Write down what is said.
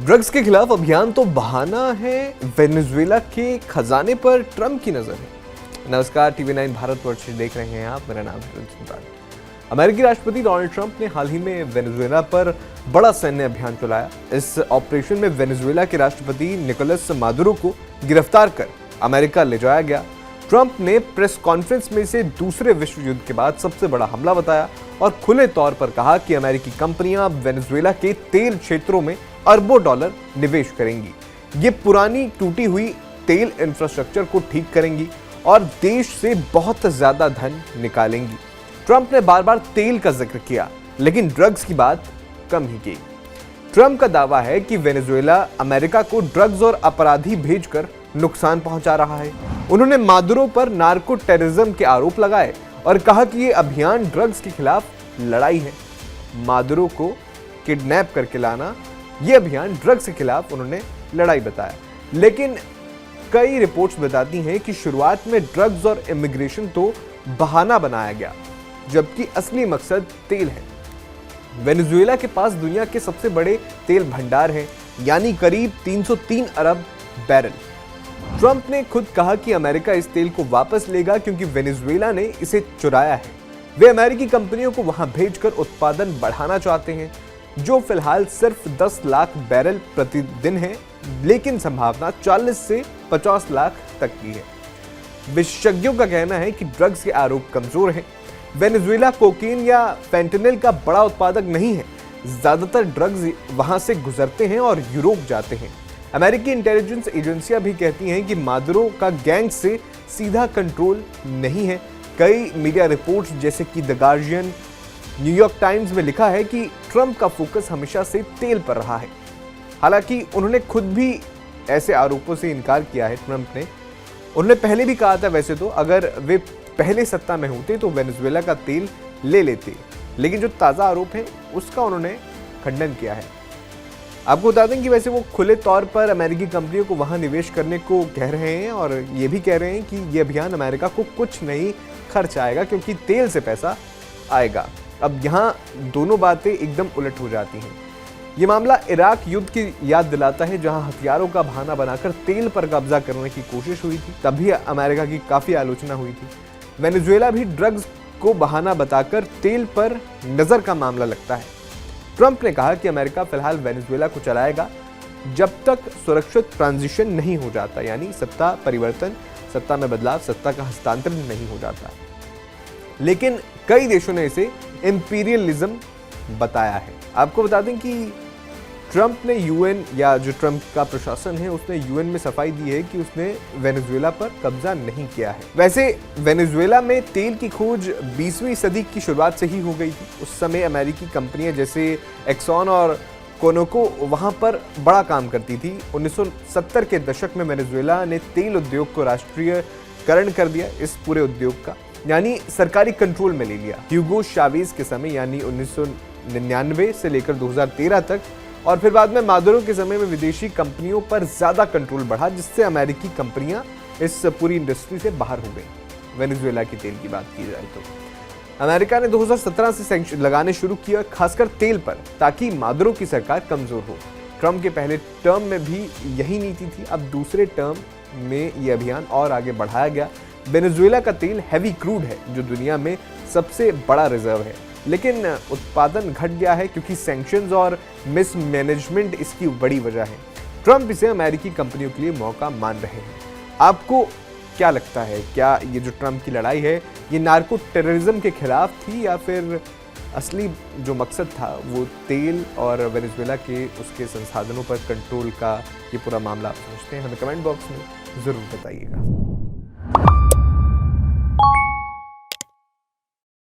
Drugs के खिलाफ अभियान तो बहाना है, वेनेजुएला के खजाने पर ट्रंप की नजर है। नमस्कार, TV9 भारतवर्ष देख रहे हैं आप। मेरा नाम है सुल्तान। अमेरिकी राष्ट्रपति डोनाल्ड ट्रंप ने हाल ही में वेनेजुएला पर बड़ा सैन्य अभियान चलाया। इस ऑपरेशन में वेनेजुएला के राष्ट्रपति निकोलस मादुरो को गिरफ्तार कर अमेरिका ले जाया गया। ट्रंप ने प्रेस कॉन्फ्रेंस में इसे दूसरे विश्व युद्ध के बाद सबसे बड़ा हमला बताया और खुले तौर पर कहा कि अमेरिकी कंपनियां वेनेजुएला के तेल क्षेत्रों में अरबों डॉलर निवेश करेंगी। ये पुरानी टूटी हुई तेल इंफ्रास्ट्रक्चर को ठीक करेंगी और देश से बहुत ज्यादा धन निकालेंगी। ट्रंप ने बार बार तेल का जिक्र किया, लेकिन ड्रग्स की बात कम ही की। ट्रंप का दावा है कि वेनेजुएला अमेरिका को ड्रग्स और अपराधी भेजकर नुकसान पहुंचा रहा है। उन्होंने मादुरो पर नार्को टेररिज्म के आरोप लगाए और कहा कि ये अभियान ड्रग्स के खिलाफ लड़ाई है। मादुरो को किडनैप करके लाना, ये अभियान ड्रग्स के खिलाफ उन्होंने लड़ाई बताया। लेकिन कई रिपोर्ट्स बताती हैं कि शुरुआत में ड्रग्स और इमिग्रेशन तो बहाना बनाया गया, जबकि असली मकसद तेल है। वेनेजुएला के पास दुनिया के सबसे बड़े तेल भंडार हैं, यानी करीब 303 अरब बैरल। ट्रंप ने खुद कहा कि अमेरिका इस तेल को वापस लेगा क्योंकि वेनेजुएला ने इसे चुराया है। वे अमेरिकी कंपनियों को वहां भेजकर उत्पादन बढ़ाना चाहते हैं, जो फिलहाल सिर्फ 10 लाख बैरल प्रतिदिन है, लेकिन संभावना 40 से 50 लाख तक की है। विशेषज्ञों का कहना है कि ड्रग्स के आरोप कमजोर हैं। वेनेजुएला कोकीन या फेंटेनिल का बड़ा उत्पादक नहीं है। ज्यादातर ड्रग्स वहां से गुजरते हैं और यूरोप जाते हैं। अमेरिकी इंटेलिजेंस एजेंसियां भी कहती हैं कि मादुरो का गैंग से सीधा कंट्रोल नहीं है। कई मीडिया रिपोर्ट्स जैसे कि द गार्जियन, न्यूयॉर्क टाइम्स में लिखा है कि ट्रंप का फोकस हमेशा से तेल पर रहा है। हालांकि उन्होंने खुद भी ऐसे आरोपों से इनकार किया है। ट्रंप ने उन्होंने पहले भी कहा था, वैसे तो अगर वे पहले सत्ता में होते तो वेनेजुएला का तेल ले लेते, लेकिन जो ताज़ा आरोप है उसका उन्होंने खंडन किया है। आपको बता दें कि वैसे वो खुले तौर पर अमेरिकी कंपनियों को वहां निवेश करने को कह रहे हैं और ये भी कह रहे हैं कि ये अभियान अमेरिका को कुछ नहीं खर्च आएगा, क्योंकि तेल से पैसा आएगा। अब यहाँ दोनों बातें एकदम उलट हो जाती हैं। ये मामला इराक युद्ध की याद दिलाता है, जहां हथियारों का बहाना बनाकर तेल पर कब्जा करने की कोशिश हुई थी। तभी अमेरिका की काफ़ी आलोचना हुई थी। वेनेजुएला भी ड्रग्स को बहाना बताकर तेल पर नज़र का मामला लगता है। ट्रंप ने कहा कि अमेरिका फिलहाल वेनेजुएला को चलाएगा जब तक सुरक्षित ट्रांजिशन नहीं हो जाता, यानी सत्ता परिवर्तन, सत्ता में बदलाव, सत्ता का हस्तांतरण नहीं हो जाता। लेकिन कई देशों ने इसे इंपीरियलिज्म बताया है। आपको बता दें कि ट्रंप ने यूएन, या जो ट्रंप का प्रशासन है, उसने यूएन में सफाई दी है कि उसने वेनेजुएला पर कब्जा नहीं किया है। वैसे वेनेजुएला में तेल की खोज 20वीं सदी की शुरुआत से ही हो गई थी। उस समय अमेरिकी कंपनियां जैसे एक्सॉन और कोनोको वहां पर बड़ा काम करती थी। 1970 के दशक में वेनेजुएला ने तेल उद्योग को राष्ट्रीयकरण कर दिया। इस पूरे उद्योग का यानी सरकारी कंट्रोल में ले लिया। ह्यूगो चावेज के समय यानी 1999 से लेकर 2013 तक, और फिर बाद में मादुरो के समय में विदेशी कंपनियों पर ज्यादा कंट्रोल बढ़ा, जिससे अमेरिकी कंपनियां इस पूरी इंडस्ट्री से बाहर हो गई। वेनेजुएला की तेल की बात की जाए तो अमेरिका ने 2017 से सैंक्शन लगाने शुरू किया, खासकर तेल पर, ताकि मादुरो की सरकार कमजोर हो। ट्रंप के पहले टर्म में भी यही नीति थी। अब दूसरे टर्म में यह अभियान और आगे बढ़ाया गया। वेनेजुएला का तेल हैवी क्रूड है, जो दुनिया में सबसे बड़ा रिजर्व है, लेकिन उत्पादन घट गया है क्योंकि सैंक्शंस और मिसमैनेजमेंट इसकी बड़ी वजह है। ट्रंप इसे अमेरिकी कंपनियों के लिए मौका मान रहे हैं। आपको क्या लगता है, क्या ये जो ट्रंप की लड़ाई है ये नार्को टेररिज्म के खिलाफ थी, या फिर असली जो मकसद था वो तेल और वेनेजुएला के उसके संसाधनों पर कंट्रोल का ये पूरा मामला आप समझते हैं? हमें कमेंट बॉक्स में ज़रूर बताइएगा।